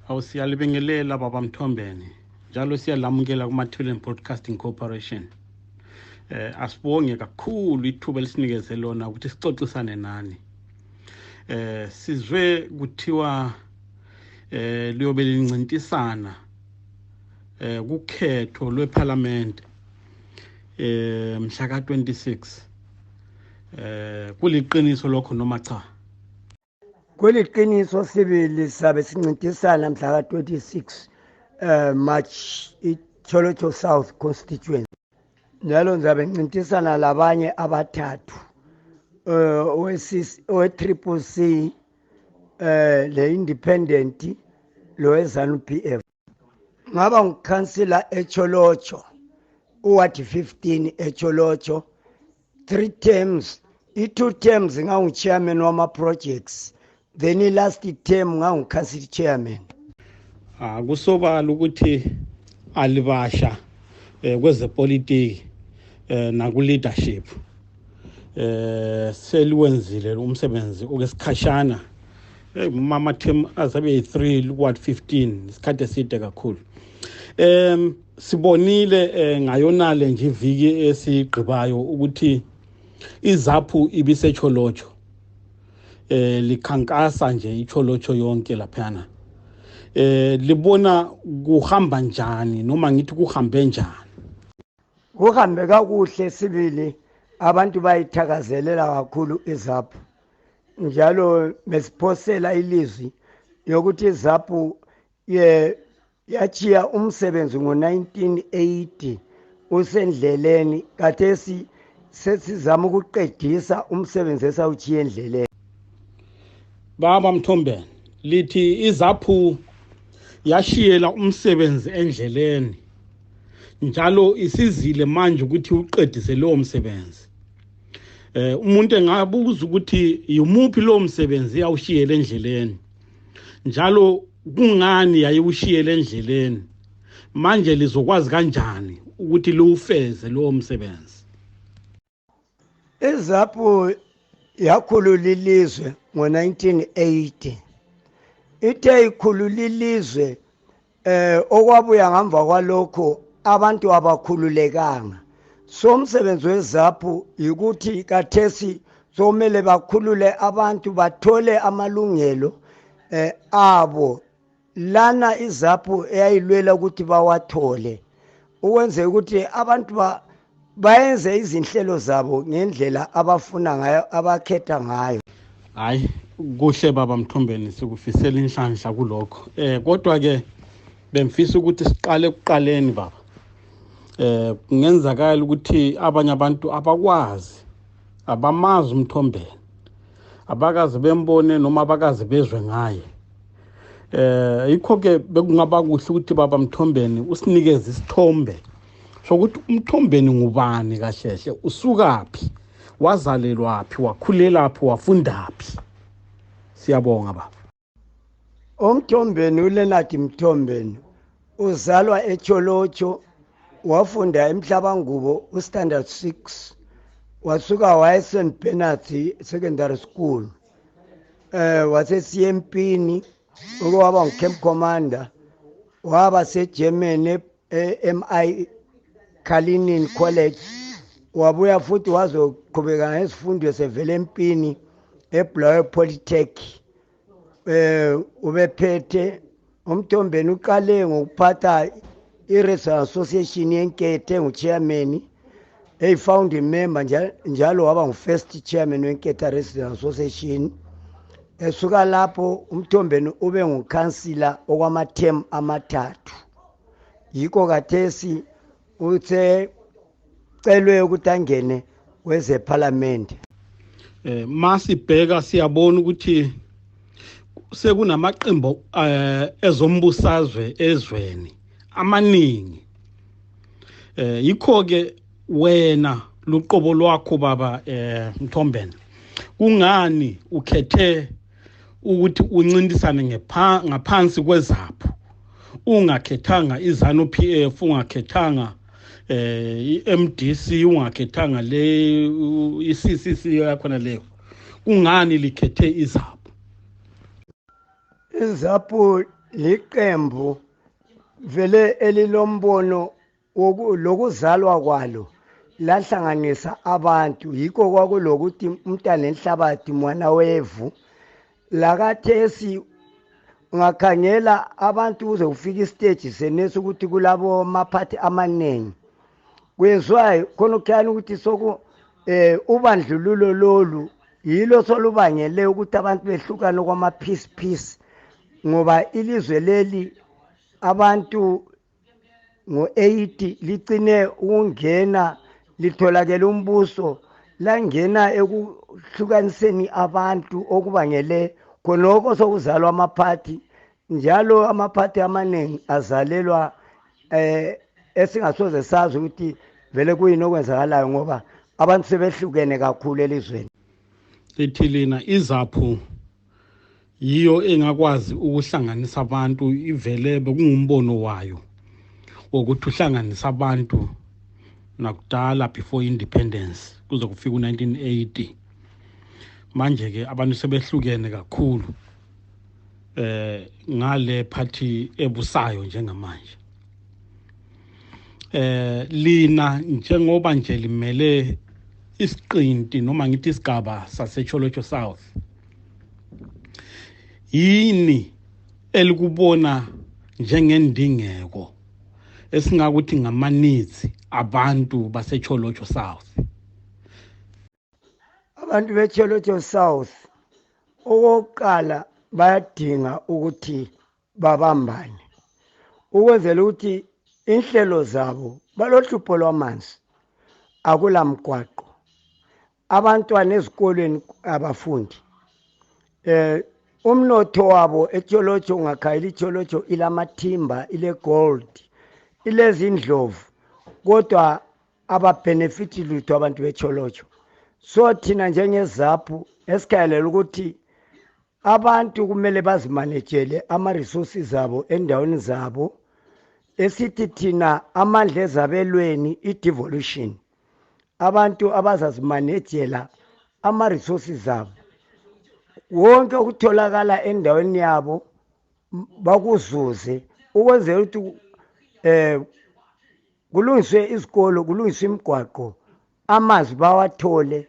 Awusiyalibingelela baba Mthombeni. Njalo siyalamukela kuMathuleni Broadcasting Corporation. Asibonge kakhulu ithuba lesinikeze lona ukuthi sixoxisane nani. Sizwe kuthiwa liyobe lincintisana kukhetho lweParliament mhla ka-26. Kuliqiniso lokho noma cha? Kuliqiniso sibili sabe sincintisana mhla ka-26 March Tsholotsho South constituency. Njalo ngizabe ncintisana labanye abathathu owe-Triple C, le-Independent, lo-ZANU PF. Ngaba ngukhansila eTsholotsho, uward 15 eTsholotsho, 3 terms. I-2 terms ngangu-chairman wama-projects, then i-last term ngangu-council chairman. Kusobala ukuthi alibasha kwezepolitiki naku-leadership. Seliwenzile umsebenzi okesikhashana. Mama term azabe 3 ward 15 isikhathi eside kakhulu. Sibonile ngayonale nje iviki esigqibayo ukuthi iZAPU ibiseTsholotsho. Likhankasa nje iTsholotsho yonke laphana. Libona kuhamba njani noma ngithi kuhambe njani? Kuhambe kakuhle sibili, abantu bayithakazelela kakhulu iZAPU. Njalo besiphosela ilizwi yokuthi iZAPU yachiya umsebenzi ngo-1980 usendleleni, kathesi sesizama ukuqedisa umsebenzi esawuchiye endleleni. Baba Mthombeni, lithi iZAPU yashiyela umsebenzi endleleni njalo isizile manje ukuthi uqedise lo msebenzi. Umuntu engabuza ukuthi yimuphi lo msebenzi yawushiyela endleleni njalo kungani yayiwushiyela endleleni, manje lizokwazi kanjani ukuthi liwufeze lo msebenzi? iZAPU yakhulula ilizwe ngo-1980. Ithe ikhulula ilizwe, okwabuya ngamva kwalokho abantu abakhululekanga. So umsebenzi weZAPU yikuthi kathesi somele bakhulule abantu bathole amalungelo abo lana iZAPU eyayilwela ukuthi bawathole, ukwenze ukuthi abantu bayenze izinhlelo zabo ngendlela abafuna ngayo, abakhetha ngayo. Hayi, kuhle baba Mthombeni, sikufisela inhlanhla kulokho. Kodwa ke bemfisa ukuthi siqale kuqaleni baba. Kungenzakala ukuthi abanye abantu abakwazi, abamazi uMthombeni, abakazi bembone noma abakazi bezwe ngaye. Yikho ke bekungaba kuhle ukuthi baba Mthombeni usinikeze isithombe sokuthi uMthombeni ngubani kahlehle, usukaphi, wazalelwaphi, wakhulelaphi, wafundaphi. Siyabonga baba. uMthombeni uLeonard Mthombeni uzalwa eTsholotsho, wafunda eMhlabangubo uStandard 6, wasuka wayeSt Bernard Secondary School, wasesiyempini okwaba ngucamp commander, waba seGermany MI Kalinin College, wabuya futhi wazoqhubeka ngezifundo sevele empini eBlair Polytech. Ubephethe uMthombeni uqale ngokuphatha i-Regional Association yeNkethe ngu-chairman, founding member njalo waba ngu-first chairman weNkethe Regional Association. Esuka lapho uMthombeni ube ngukhansila okwamaterm amathathu. Yikho kathesi uthe celwe ukuthi angene kwezeParliament. Masibheka siyabona ukuthi sekunamaqembu ezombusazwe ezweni amaningi. Yikho ke wena luqobo lwakho baba Mthombeni, kungani ukhethe ukuthi uncintisane ngaphansi kweZAPU, ungakhethanga iZANU PF, ungakhethanga iMDC, ungakhethanga le iCCC yakhona leyo? Kungani likhethe iZAPU? iZAPU liqembu vele elilombono lokuzalwa kwalo lahlanganisa abantu, yikho kwakulokuthi umntana enhlabathi mwana wevu. Lakathesi ungakhangela abantu uze ufika istage senesi ukuthi kulabo maphathi amaningi kwenziwayo khona ukukhanya ukuthi ubandlululo lolu yilo solubangele ukuthi abantu behlukane kwama-piece ngoba ilizwe leli abantu ngo-80 ligcine ukungena litholakele umbuso langena ekuhlukaniseni abantu okubangele khonoko sokuzalwa amaphathi, njalo amaphathi amaningi azalelwa esingasoze sazi ukuthi vele kuyini okwenzakalayo ngoba abantu sebehlukene kakhulu elizweni. Lithi lina izaphu yiyo engakwazi ukuhlanganisa abantu, ivele bekungumbono wayo wokuthi uhlanganisa abantu nakudala before independence kuze kufika u-1980. Manje ke abantu sebehlukene kakhulu ngale phathi ebusayo njengamanje. Lina njengoba nje limele isiqinti noma ngithi isigaba saseTsholotsho South, yini elikubona njengendingeko esingakuthi ngama-needs abantu baseTsholotsho South? Abantu beTsholotsho South okokuqala bayadinga ukuthi babambane ukwenzela ukuthi inhlelo zabo balohlupho lwamanzi, akulamgwaqo, abantwana ezikolweni abafundi, umnotho wabo eTsholotsho ungakhayela iTsholotsho ilamathimba, ile gold, ilezindlovu, kodwa ababenefithi lutho abantu beTsholotsho. So thina njengezaphu esikhayelela ukuthi abantu kumele bazimanejele ama-resources zabo endaweni zabo, esithi thina amandla ezabelweni i-devolution, abantu abazazimanejela ama-resources zabo, wonke ukutholakala endaweni yabo bakuzuze, ukwenzela ukuthi kulungiswe izikolo, kulungiswe imigwaqo, amanzi bawathole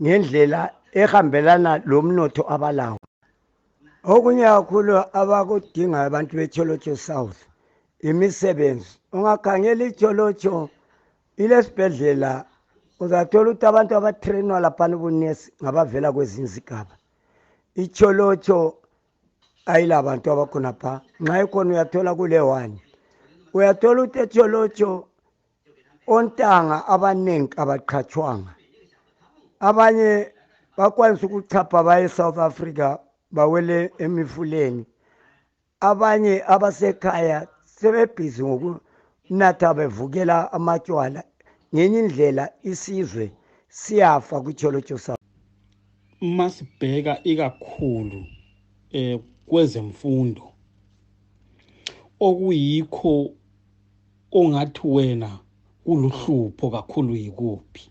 ngendlela ehambelana lomnotho abalawo. Okunye kakhulu abakudingayo abantu beTsholotsho South imisebenzi. Ungakhangela iTsholotsho ilesibhedlela, uzathola ukuthi abantu abatrainwa laphana ubunesi ngabavela kwezinye izigaba. iTsholotsho ayilabantu abakhona pha, nxa ikhona uyathola kule 1. Uyathola ukuthi eTsholotsho ontanga abaningi abaqhatshwanga, abanye bakwanisa ukuchapha baye eSouth Africa bawele emifuleni, abanye abasekhaya sebebhizi ngokunatha bevukela amatshwala. Ngenye indlela isizwe siyafa kwiTsholotsho South. Masibheka ikakhulu kwezemfundo, okuyikho ongathi wena kuluhlupho kakhulu yikuphi?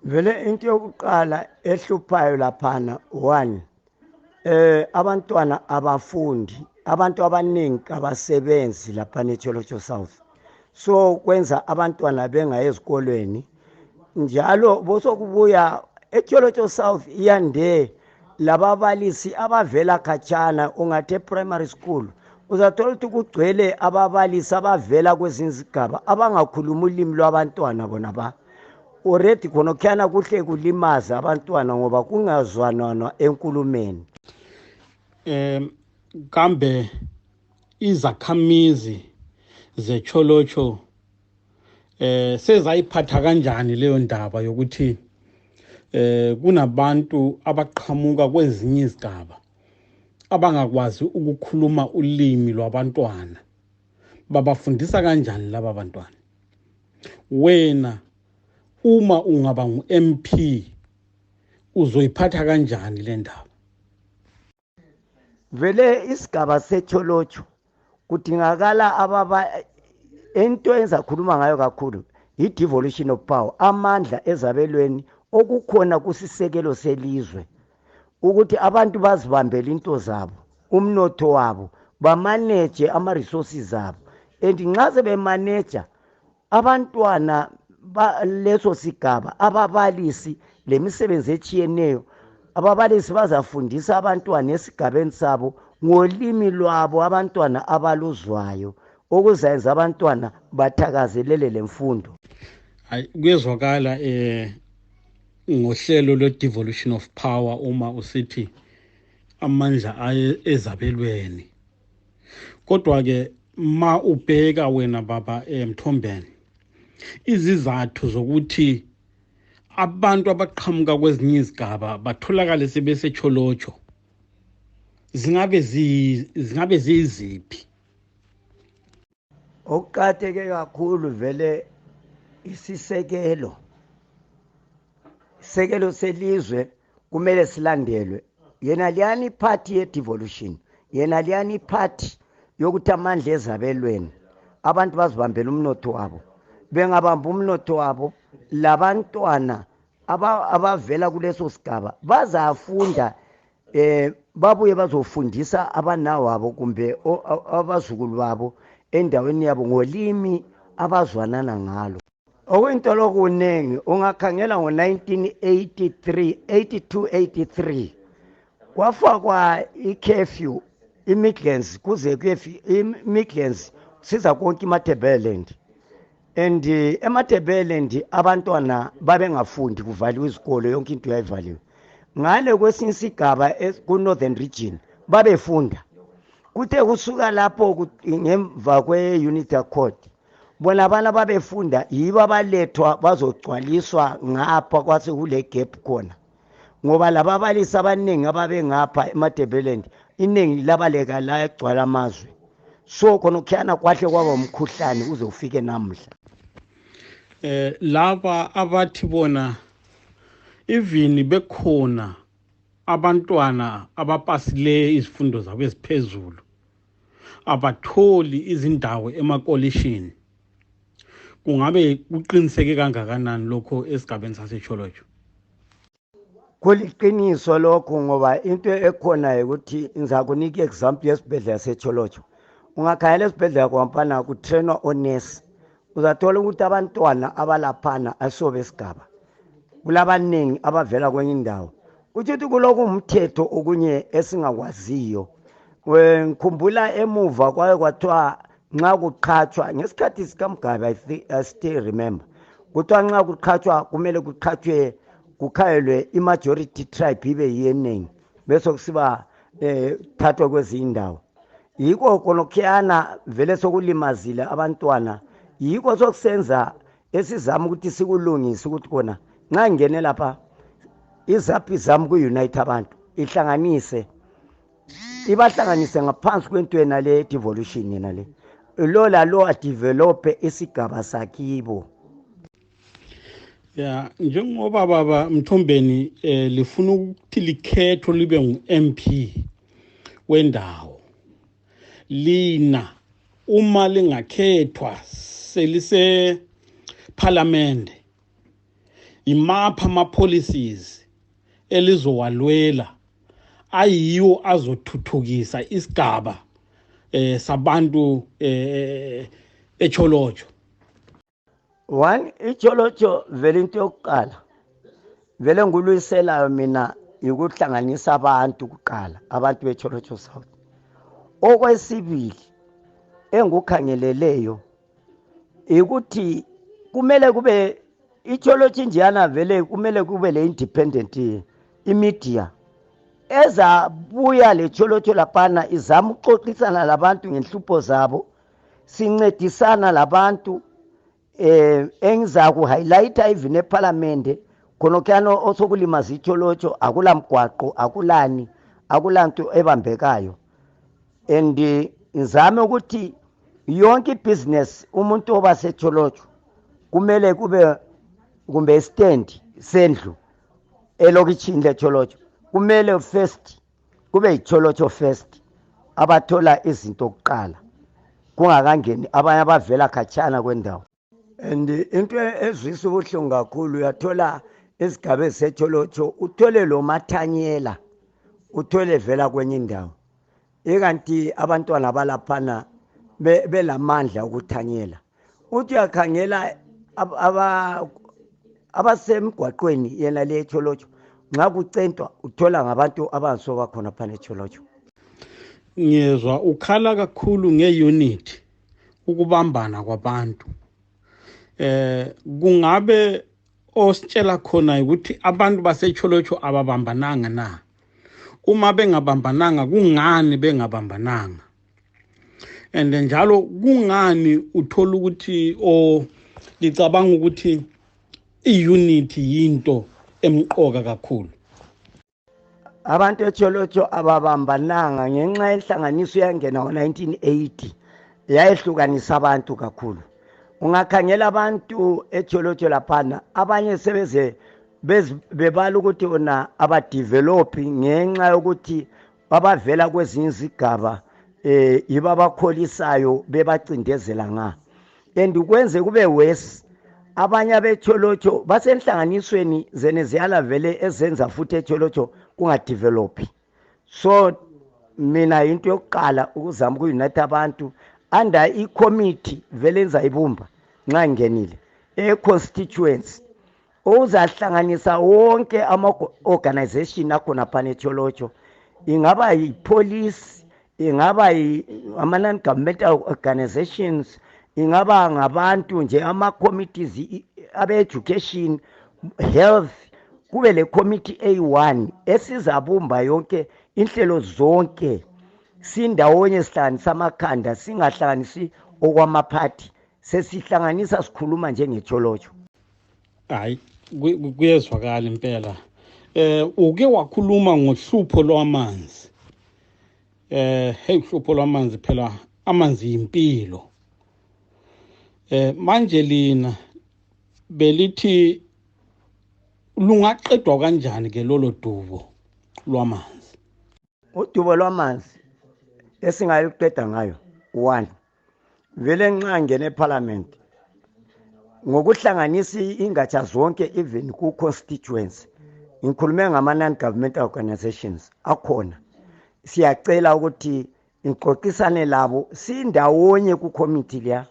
Vele into yokuqala ehluphayo laphana 1, abantwana abafundi, abantu abaningi abasebenzi laphana eTsholotsho South, so kwenza abantwana bengayi ezikolweni. Njalo bosokubuya eTsholotsho South iyande lababalisi abavela khatshana, ungathe primary school uzathola ukuthi kugcwele ababalisi abavela kwezinye izigaba abangakhuluma ulimi lwabantwana bona ba already khona kukhana kuhle kulimaza abantwana ngoba kungazwanwa enkulumeni. Kambe izakhamizi zeTsholotsho sezayiphatha kanjani leyo ndaba yokuthi kunabantu abaqhamuka kwezinye izigaba abangakwazi ukukhuluma ulimi lwabantwana? Babafundisa kanjani laba bantwana? Wena uma ungaba ngu-MP uzoyiphatha kanjani le ndaba? Vele isigaba seTsholotsho kudingakala into enzakhuluma ngayo kakhulu i-devolution of power, amandla ezabelweni okukhona kusisekelo selizwe, ukuthi abantu bazibambele into zabo umnotho wabo, bamanage ama-resources abo. And nxa sebemanager abantwana leso sigaba, ababalisi lemisebenzi etshiyeneyo, ababalisi bazafundisa abantwana esigabeni sabo ngolimi lwabo abantwana abaluzwayo, okuzayenza abantwana bathakazelele lemfundo. Kuyezwakala ngohlelo lwe-devolution of power uma usithi amandla ezabelweni. Kodwa-ke ma ubheka wena baba Mthombeni, izizathu zokuthi abantu abaqhamuka kwezinye izigaba batholakale sebeseTsholotsho zingabe ziyiziphi? Okuqakatheke kakhulu vele isisekelo selizwe kumele silandelwe. Yena liyani iphathi ye-devolution, yena liyani iphathi yokuthi amandla ezabelweni abantu bazibambela umnotho wabo. Bengabamba umnotho wabo, labantwana abavela kuleso sigaba bazafunda, babuye bazofundisa abanawabo kumbe abazukulu babo endaweni yabo ngolimi abazwanana ngalo. Okuyinto lokunengi ungakhangela ngo-1982-83 kwafakwa i-curfew i-Midlands, kuze i-Midlands siza konke iMatabeleland. And eMatabeleland abantwana babengafundi, kuvaliwe izikolo, yonke into yayivaliwe. Ngale kwesinye isigaba ku-Northern Region babefunda. Kuthe kusuka lapho ngemva kwe-Unity Accord, bona abana babefunda yibo abalethwa bazogcwaliswa ngapha kwase kule gap khona. Ngoba laba abalisi abaningi ababe ngapha eMatabeleland iningi labaleka la egcwala amazwe. So khona kukhana kwahle kwaba umkhuhlane uze ufike namuhla. Laba abathi bona even bekhona abantwana abapasile izifundo zabo eziphezulu abatholi izindawo emakolishini, kungabe kuqiniseke kangakanani lokho esigabeni saseTsholotsho? Kuliqiniso lokho, ngoba into ekhona ukuthi ngizakunika example yesibhedlela seTsholotsho. Ungakhayela esibhedlela kwampana kutrainwa onesi, uzathola ukuthi abantwana abalaphana asobe esigaba kulabaningi abavela kwenye indawo. Ukuthi kuloko umthetho okunye esingakwaziyo. Ngikhumbula emuva kwaye kwathiwa nxa kuqhatshwa ngesikhathi sikaMgabe, I still remember, kuthiwa nxa kuqhatshwa kumele kukhayelwe i-majority tribe ibe yeningi bese kusiba thathwa kwezinye indawo. Yiko konokhiyana vele sokulimazile abantwana, yiko sokusenza esizama ukuthi sikulungise ukuthi kona nxa ngene lapha izaphi zami ku-unite abantu ihlanganise, ibahlanganise ngaphansi kwento yena le devolution yena le. Lo lalo adevelope isigaba sakibo. Ya, njengoba baba Mthombeni lifuna ukuthi likhethwe libe ngu-MP wendawo, lina uma lingakhethwa selise parliament, imapha ama-policies elizowalwela ayiwo azothuthukisa isigaba sabantu eTsholotsho? One, iTsholotsho vele into yokuqala vele nguluyiselayo mina ukuhlanganisa abantu kuqala, abantu beTsholotsho South. Okwesibili engukhangeleleyo ukuthi kumele kube iTsholotsho injiyana, vele kumele kube le independent imedia ezabuya leTsholotsho laphana izama ukuxoxisana labantu ngenhlupho zabo, sincedisana labantu. Engizaku-highlighta even eParliament khonokuyana osokulimaza iTsholotsho, akulamgwaqo, akulanto ebambekayo. And ngizame ukuthi yonke business umuntu oba seTsholotsho kumele kumbe stand sendlu elokishini leTsholotsho kumele first kube iTsholotsho first, abathola izinto kuqala kungakangeni abanye abavela khatshana kwendawo. And into ezwisa ubuhlungu kakhulu, uyathola esigabeni seTsholotsho uthole lo mathanyela, uthole vela kwenye indawo. ekanti abantwana balaphana belamandla ukuthanyela. Uthi uyakhangela abasemgwaqweni yena le Tsholotsho nxa kucentwa uthola ngabantu abansoba khona phana eTsholotsho. Ngiyezwa ukhala kakhulu ngeunity, ukubambana kwabantu. Kungabe ositshela khona ukuthi abantu baseTsholotsho ababambananga na? Uma bengabambananga kungani bengabambananga? And njalo kungani uthola ukuthi licabanga ukuthi iunity yinto emqoka kakhulu? Abantu eTsholotsho ababambananga ngenxa yenhlanganiso yangena ngo-1980 yayehlukanisa abantu kakhulu. Ungakhangela abantu eTsholotsho laphana abanye sebeze bebala ukuthi ona abadevelop ngenxa yokuthi babavela kwezinye izigaba yiba abakholisayo bebacindezela nga. And ukwenze kube worse, abanye abeTsholotsho basenhlanganisweni zeneziyala vele ezenza futhi eTsholotsho kungadevelop. So mina into yokuqala ukuzama ukuyunite abantu under i-committee vele enza ibumba nxa ngenile e-constituency uzahlanganisa wonke ama-organization akhona phana eTsholotsho, ingaba yi-police, ingaba ama-non-governmental organizations, ingaba ngabantu nje ama-committees abe-education, health, kube le committee A1 esizabumba yonke inhlelo zonke sindawonye sihlanganisa amakhanda, singahlanganisi okwamaphathi, sesihlanganisa sikhuluma njengeTsholotsho. Hayi, kuyezwakala impela. Uke wakhuluma ngohlupho lwamanzi. Uhlupho lwamanzi phela, amanzi yimpilo. Manje lina belithi lungaqedwa kanjani ke lolo dubo lwamanzi? Udubo lwamanzi esingayiqeda ngayo 1, vele nxa ngene eParliament ngokuhlanganisa ingatsha zonke even ku constituency, ngikhulume ngama non-governmental organizations akhona, siyacela ukuthi ixoxisane labo sindawonye ku committee leya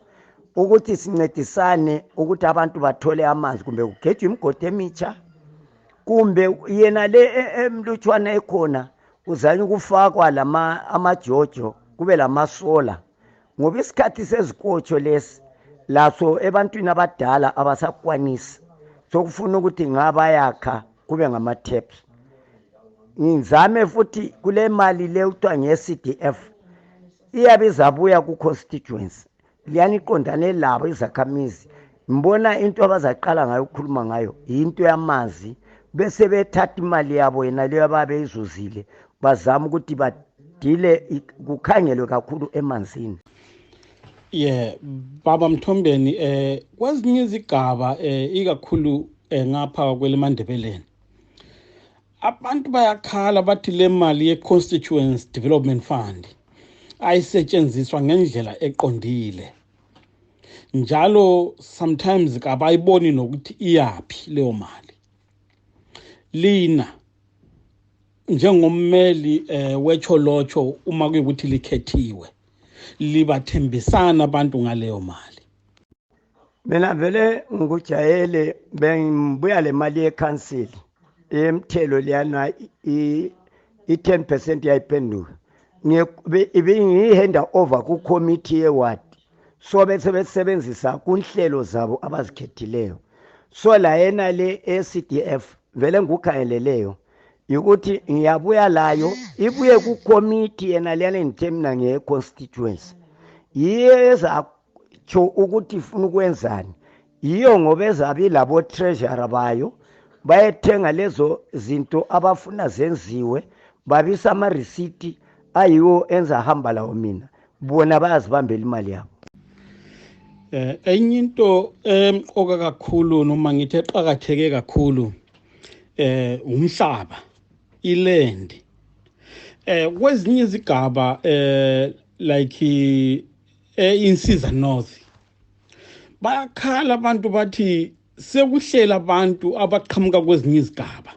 ukuthi sincedisane ukuthi abantu bathole amanzi, kumbe kugejwe imigodi emitsha, kumbe yena le emlutshwana ekhona uzanye ukufakwa amajojo kube lamasola, ngoba isikhathi sezikotsho lesi laso ebantwini abadala abasakwanisi, sokufuna ukuthi ngabayakha kube ngama-taps. Ngizame futhi kule mali le kuthiwa nge-CDF iyabe izabuya ku-constituency, liyani iqondane labo izakhamizi. Mbona into abazaqala ngayo ukukhuluma ngayo into yamanzi, bese bethatha imali yabo yena leyo ababeyizuzile bazama ukuthi badile kukhangelwe kakhulu emanzini. Baba Mthombeni, kwezinye izigaba ikakhulu ngapha kweleMandebeleni abantu bayakhala bathi le mali ye-Constituency Development Fund ayisetshenziswa ngendlela eqondile, njalo sometimes kabayiboni nokuthi iyaphi leyo mali. Lina njengommeli weTsholotsho uma kuyikuthi likhethiwe, libathembisana abantu ngaleyo mali? Mina vele ngikujayele bengibuya le mali yeCouncil emthelo liyana i-10% yayiphenduka, ngiyihanda over ku committee yeward, so bese besebenzisa kunhlelo zabo abazikhethileyo. So la yena le CDF vele ngikukhangeleleyo ukuthi ngiyabuya layo ibuye ku committee yena liyana ngithemna nge-constituency, yiyo ezatsho ukuthi ifuna ukwenzani, yiyo ngoba ezabi labo treasurer bayo bayethenga lezo zinto abafuna zenziwe, babisa ama-receipt ayiwo enza hamba lawo, mina bona bayazibambela imali yabo. Enye into emqoka kakhulu noma ngithi eqhakatheke kakhulu umhlaba, iland. Kwezinye izigaba like insiza north bayakhala abantu bathi sekuhlela abantu abaqhamuka kwezinye izigaba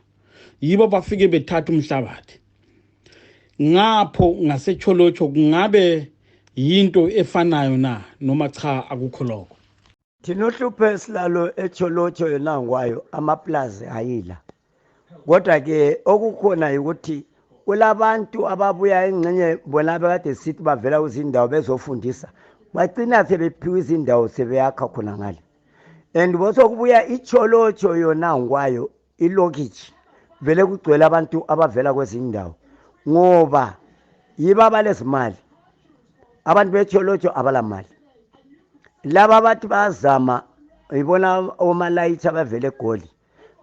yibo bafike bethatha umhlabathi. ngapho ngaseTsholotsho kungabe yinto efanayo na noma cha akukho lokho? Thina uhlupho esilalo eTsholotsho yona ngwayo amaplazi ayila. Kodwa ke okukhona ukuthi kulabantu ababuya engcenye bona bekade sithi bavela kuzindawo bezofundisa bagcina sebephiwa izindawo sebeyakha khona ngale. And bose kubuya iTsholotsho yona ngwayo ilokishi vele kugcwele abantu abavela kwezindawo ngoba yiba abalezimali. Abantu beTsholotsho abalamali. Laba bathi bazama ibona omalayithi abavele eGoli.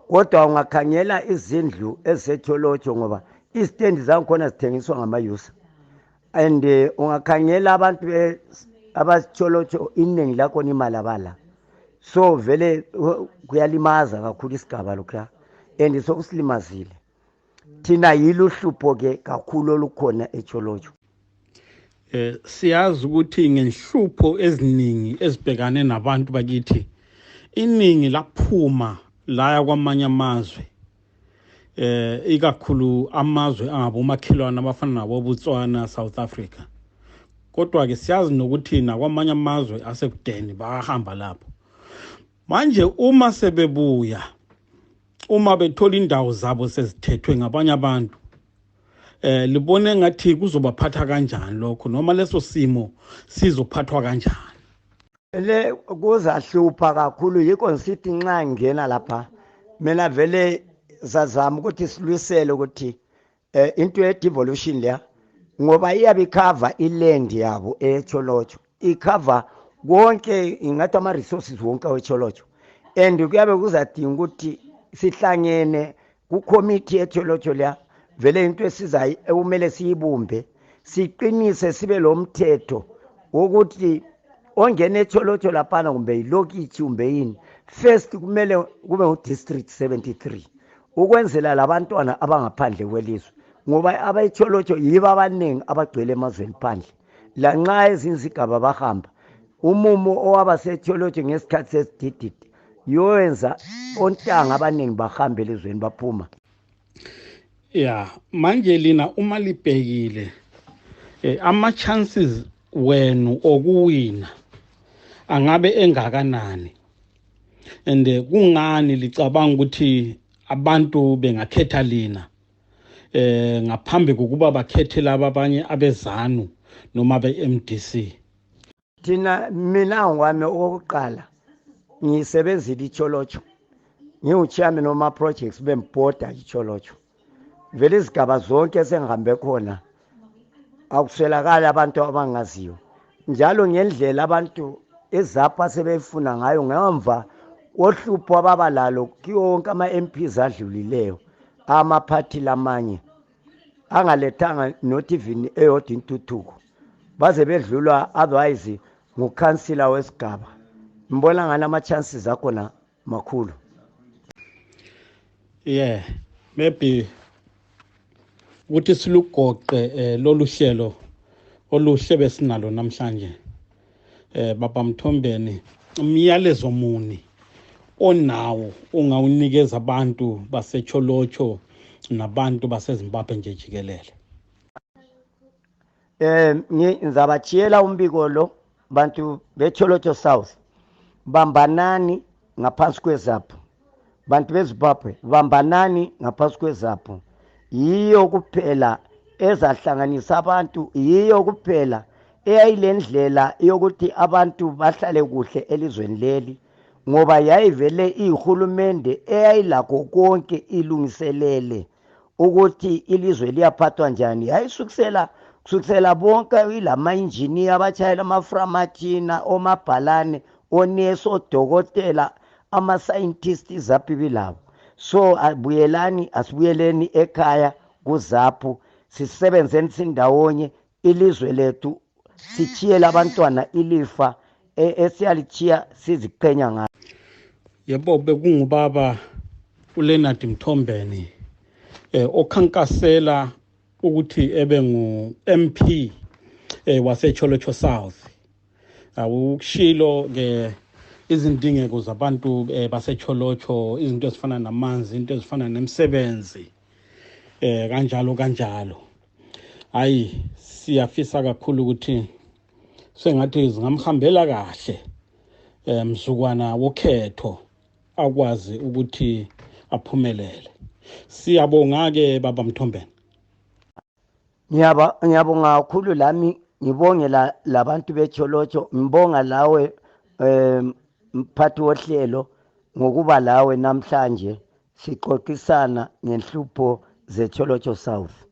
Kodwa ungakhangela izindlu ezeTsholotsho ngoba istendi zakhona zithengiswa ngamayusa. And ungakhangela abantu abaTsholotsho iningi lakho imali abala. So vele kuyalimaza kakhulu isigaba lokho and sokusilimazile. Thina yiluhlupho ke kakhulu olukhona eTsholotsho. Siyazi ukuthi ngenhlupho eziningi ezibhekane nabantu bakithi iningi laphuma laya kwamanye amazwe ikakhulu amazwe angabomakhelwane abafana nabo Botswana, South Africa. Kodwa ke siyazi nokuthi nakwamanye amazwe asekudeni bahamba lapho. Manje uma sebebuya, uma bethola indawo zabo sezithethwe ngabanye abantu, libone ngathi kuzobaphatha kanjani lokho noma leso simo sizophathwa kanjani? Le kuzahlupha kakhulu yikho ngisithi nxa ngena lapha mina vele sazama ukuthi silwisele ukuthi into ye devolution leya ngoba iyabe icover iland yabo eTsholotsho, icover konke ingathi ama resources wonke eTsholotsho, and kuyabe kuzadinga ukuthi sihlangene ku committee eTsholotsho leya vele into esiza ekumele siyibumbe siqinise sibe lo mthetho ukuthi ongene eTsholotsho lapana kumbe ilokithi kumbe yini first kumele kube udistrict 73 ukwenzela labantwana abangaphandle kwelizwe ngoba abayiTsholotsho yiba abaningi abagcwele emazweni phandle lanxa ezinzigaba bahamba umumo owaba seTsholotsho ngesikhathi sesidididi yowenza ontanga abaningi bahamba elizweni baphuma. Manje lina uma libhekile ama chances wenu okuwina angabe engakanani, and kungani licabanga ukuthi abantu bengakhetha lina ngaphambi kokuba bakhethe laba abanye abezanu noma beMDC? Thina mina ngwami okokuqala ngisebenzile iTsholotsho, ngiuchairman noma projects bemboda iTsholotsho. Vele izigaba zonke sengihambe khona akuswelakala abantu abangaziyo njalo ngendlela abantu ezapha sebefuna ngayo ngemva ohlupho ababalalo kuyonke ama MPs adlulileyo amaphathi lamanye angalethanga not even eyodwa intuthuko baze bedlulwa otherwise ngukhansila wesigaba. Mbona ngana ama chances akhona makhulu. Maybe ukuthi silugoqe lolu hlelo oluhle besinalo namhlanje. Baba Mthombeni, umyalezo muni onawo ungawunikeza abantu baseTsholotsho nabantu baseZimbabwe nje jikelele? Ngizabachiyela umbiko lo bantu beTsholotsho South, bambanani ngaphansi kwezapho. Bantu beZimbabwe bambanani ngaphansi kwezapho. Yiyo kuphela ezahlanganisa abantu, yiyo kuphela eyayilendlela yokuthi abantu bahlale kuhle elizweni leli ngoba yayivele ihulumende eyayilakho konke ilungiselele ukuthi ilizwe liyaphathwa njani. Kusukisela bonke ilama engineer abachayela amaframatshina omabhalane onesi odokotela ama scientists izaphi bilabo. So asibuyeleni ekhaya kuzapho sisebenzeni sindawonye ilizwe lethu sichiyela abantwana ilifa esiyalichiya siziqhenya ngayo. Yebo, bekungubaba uLeonard Mthombeni okhankasela ukuthi ebe ngu-MP waseTsholotsho South. Ukushilo ke izindingeko zabantu baseTsholotsho, izinto ezifana namanzi, izinto ezifana nemisebenzi kanjalo. hayi siyafisa kakhulu ukuthi sengathi zingamhambela kahle mzukwana wokhetho akwazi ukuthi aphumelele. Siyabonga ke baba Mthombeni. Ngiyabonga kakhulu lami ngibonge labantu beTsholotsho, ngibonga lawe mphathi wohlelo ngokuba lawe namhlanje sixoxisana ngenhlupho zeTsholotsho South.